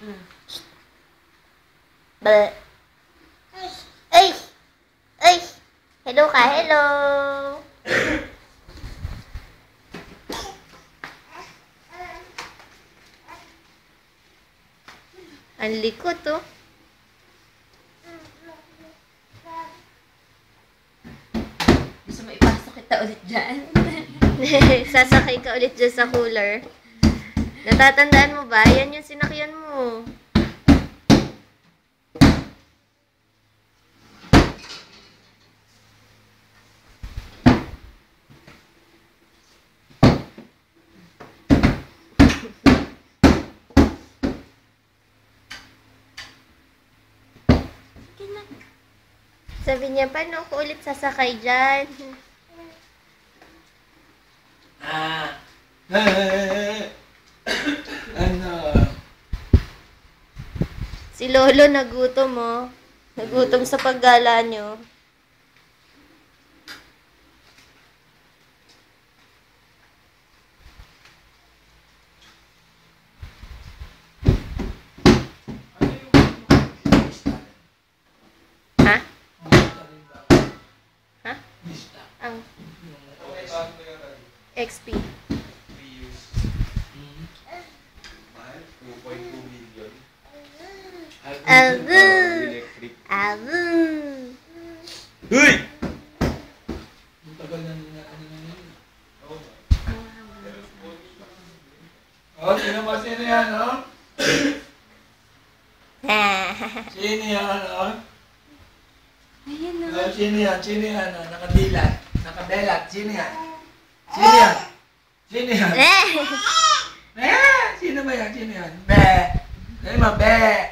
Ba. Ay! Ay! Hello ka, hello! Ang likot, oh. Gusto mo ipasok kita ulit dyan? Sasakay ka ulit dyan sa cooler. Natatandaan mo ba? Yan yung sinakyan mo. Sabi niya, paano ako ulit sasakay dyan? Ano? Si Lolo nagutom, oh. Nagutom sa paggala nyo. Ha? Ha? Ang XP. 2.2 million. Abu! Electric. Abu! Huy! Ang tagal na nila. Oh, sino ba? Sino yan, oh? Sino yan, oh? Ayan na. Oh, sino yan? Sino yan, oh? Nakadilat. Nakabelat. Sino yan? Sino yan? Sino yan? Eh! Sino ba yan? Sino yan? Be! Dali mo, be!